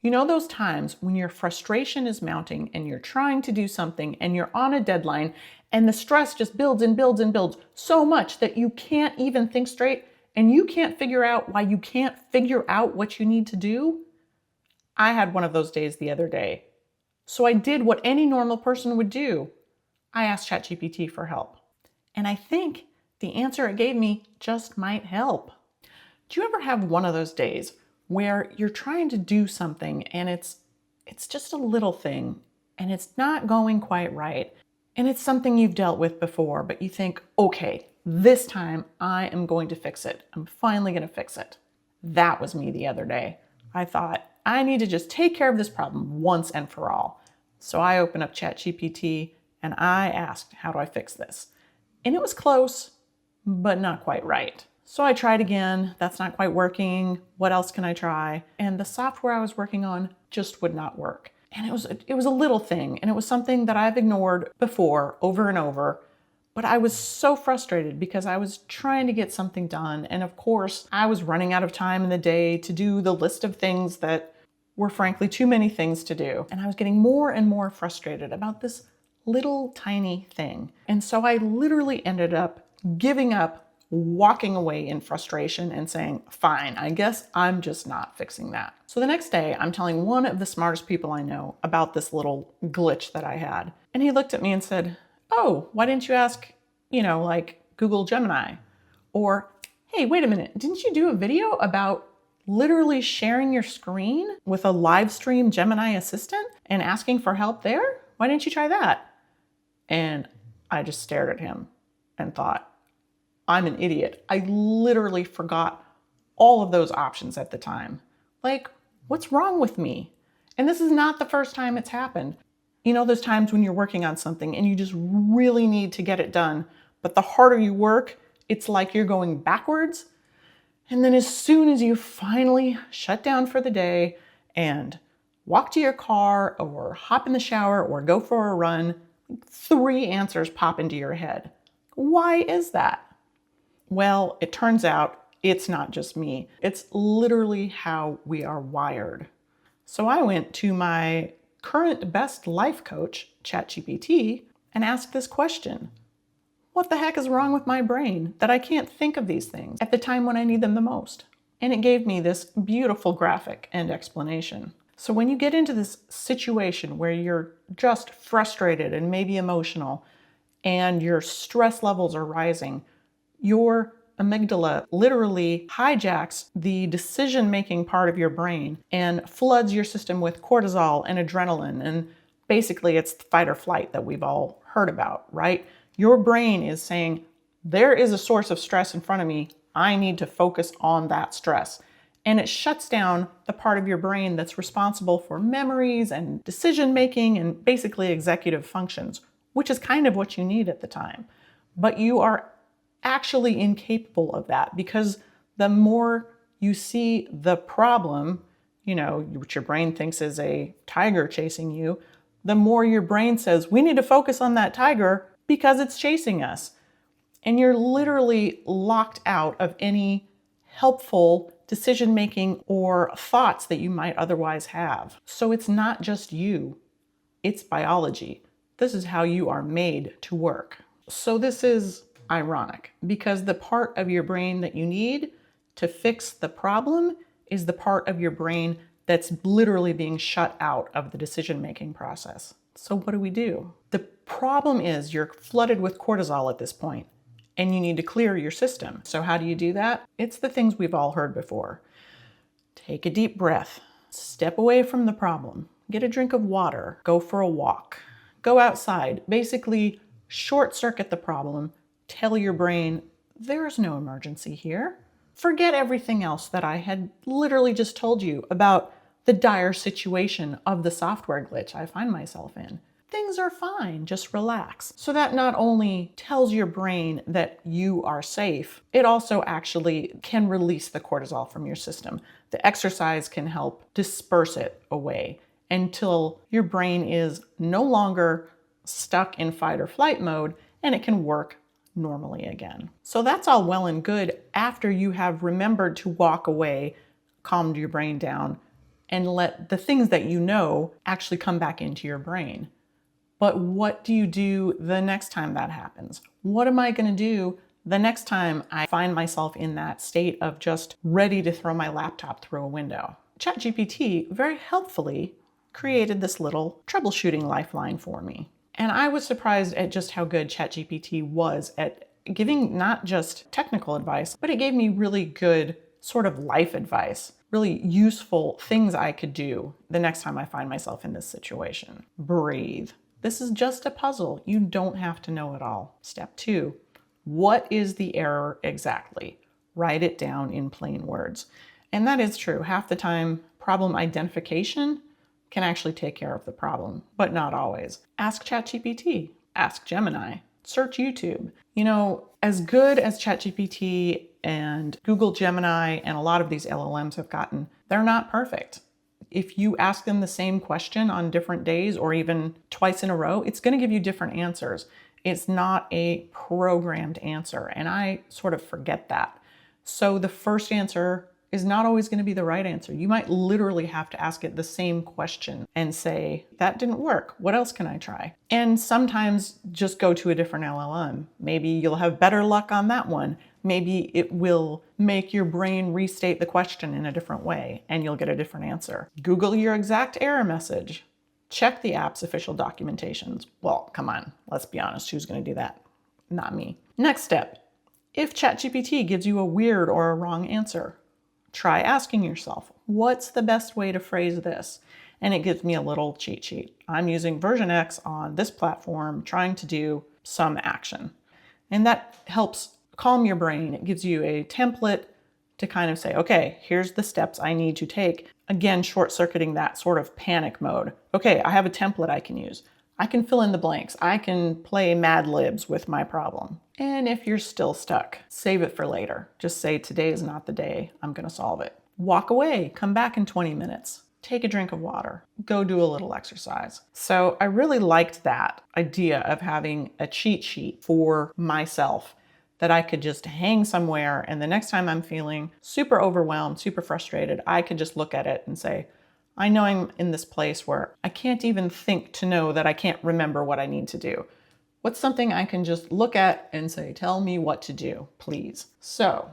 You know those times when your frustration is mounting and you're trying to do something and you're on a deadline and the stress just builds and builds and builds so much that you can't even think straight and you can't figure out why you can't figure out what you need to do? I had one of those days the other day. So I did what any normal person would do. I asked ChatGPT for help. And I think the answer it gave me just might help. Do you ever have one of those days where you're trying to do something and it's just a little thing and it's not going quite right? And it's something you've dealt with before, but you think, okay, this time I am going to fix it. I'm finally going to fix it. That was me the other day. I thought, I need to just take care of this problem once and for all. So I opened up ChatGPT and I asked, how do I fix this? And it was close, but not quite right. So I tried again. That's not quite working. What else can I try? And the software I was working on just would not work. And it was a little thing, and it was something that I've ignored before over and over. But I was so frustrated because I was trying to get something done. And of course, I was running out of time in the day to do the list of things that were frankly too many things to do. And I was getting more and more frustrated about this little tiny thing. And so I literally ended up giving up, walking away in frustration and saying, fine, I guess I'm just not fixing that. So the next day, I'm telling one of the smartest people I know about this little glitch that I had. And he looked at me and said, oh, why didn't you ask, like Google Gemini? Or, hey, wait a minute, didn't you do a video about literally sharing your screen with a live stream Gemini assistant and asking for help there? Why didn't you try that? And I just stared at him and thought, I'm an idiot. I literally forgot all of those options at the time. Like, what's wrong with me? And this is not the first time it's happened. You know, those times when you're working on something and you just really need to get it done, but the harder you work, it's like you're going backwards. And then as soon as you finally shut down for the day and walk to your car or hop in the shower or go for a run, 3 answers pop into your head. Why is that? Well, it turns out it's not just me. It's literally how we are wired. So I went to my current best life coach, ChatGPT, and asked this question. What the heck is wrong with my brain that I can't think of these things at the time when I need them the most? And it gave me this beautiful graphic and explanation. So when you get into this situation where you're just frustrated and maybe emotional and your stress levels are rising, your amygdala literally hijacks the decision-making part of your brain and floods your system with cortisol and adrenaline. And basically it's fight or flight that we've all heard about, right? Your brain is saying, there is a source of stress in front of me. I need to focus on that stress. And it shuts down the part of your brain that's responsible for memories and decision-making and basically executive functions, which is kind of what you need at the time. But you are actually incapable of that because the more you see the problem, which your brain thinks is a tiger chasing you, the more your brain says, we need to focus on that tiger because it's chasing us. And you're literally locked out of any helpful decision-making or thoughts that you might otherwise have. So it's not just you, it's biology. This is how you are made to work. So this is ironic because the part of your brain that you need to fix the problem is the part of your brain that's literally being shut out of the decision-making process. So what do? The problem is you're flooded with cortisol at this point and you need to clear your system. So how do you do that? It's the things we've all heard before. Take a deep breath, step away from the problem, get a drink of water, go for a walk, go outside, basically short circuit the problem, tell your brain there's no emergency here. Forget everything else that I had literally just told you about the dire situation of the software glitch I find myself in. Things are fine, just relax. So that not only tells your brain that you are safe, it also actually can release the cortisol from your system. The exercise can help disperse it away until your brain is no longer stuck in fight or flight mode and it can work normally again. So that's all well and good after you have remembered to walk away, calmed your brain down, and let the things that you know actually come back into your brain. But what do you do the next time that happens? What am I going to do the next time I find myself in that state of just ready to throw my laptop through a window? ChatGPT very helpfully created this little troubleshooting lifeline for me. And I was surprised at just how good ChatGPT was at giving not just technical advice, but it gave me really good sort of life advice, really useful things I could do the next time I find myself in this situation. Breathe. This is just a puzzle. You don't have to know it all. Step 2, what is the error exactly? Write it down in plain words. And that is true. Half the time, problem identification can actually take care of the problem, but not always. Ask ChatGPT, ask Gemini, search YouTube. You know, as good as ChatGPT and Google Gemini and a lot of these LLMs have gotten, they're not perfect. If you ask them the same question on different days or even twice in a row, it's going to give you different answers. It's not a programmed answer, and I sort of forget that. So the first answer is not always going to be the right answer. You might literally have to ask it the same question and say, that didn't work. What else can I try? And sometimes just go to a different LLM. Maybe you'll have better luck on that one. Maybe it will make your brain restate the question in a different way and you'll get a different answer. Google your exact error message. Check the app's official documentations. Well, come on, let's be honest. Who's going to do that? Not me. Next step. If ChatGPT gives you a weird or a wrong answer, try asking yourself, what's the best way to phrase this? And it gives me a little cheat sheet. I'm using version X on this platform, trying to do some action. And that helps calm your brain. It gives you a template to kind of say, okay, here's the steps I need to take. Again, short-circuiting that sort of panic mode. Okay, I have a template I can use. I can fill in the blanks. I can play Mad Libs with my problem. And if you're still stuck, save it for later. Just say, today is not the day. I'm going to solve it. Walk away. Come back in 20 minutes. Take a drink of water. Go do a little exercise. So I really liked that idea of having a cheat sheet for myself that I could just hang somewhere, and the next time I'm feeling super overwhelmed, super frustrated, I could just look at it and say, I know I'm in this place where I can't even think to know that I can't remember what I need to do. What's something I can just look at and say, tell me what to do, please? So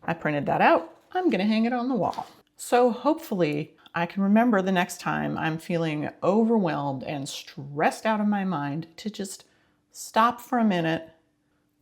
I printed that out. I'm going to hang it on the wall. So hopefully I can remember the next time I'm feeling overwhelmed and stressed out of my mind to just stop for a minute,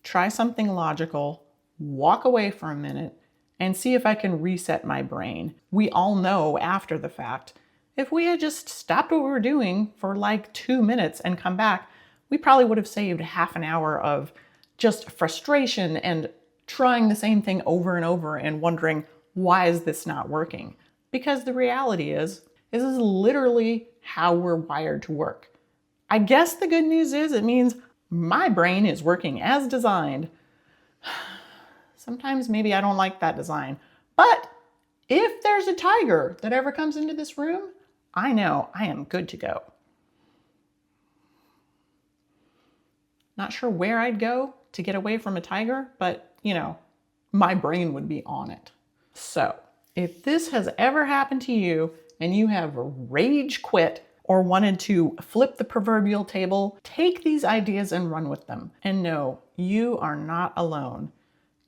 try something logical, walk away for a minute, and see if I can reset my brain. We all know after the fact, if we had just stopped what we were doing for like 2 minutes and come back, we probably would have saved half an hour of just frustration and trying the same thing over and over and wondering, why is this not working? Because the reality is, this is literally how we're wired to work. I guess the good news is it means my brain is working as designed. Sometimes maybe I don't like that design, but if there's a tiger that ever comes into this room, I know I am good to go. Not sure where I'd go to get away from a tiger, but you know, my brain would be on it. So if this has ever happened to you and you have rage quit or wanted to flip the proverbial table, take these ideas and run with them. And no, you are not alone.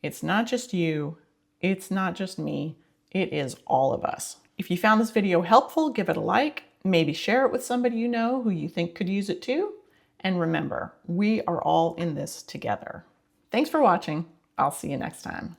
It's not just you. It's not just me. It is all of us. If you found this video helpful, give it a like. Maybe share it with somebody you know who you think could use it too. And remember, we are all in this together. Thanks for watching. I'll see you next time.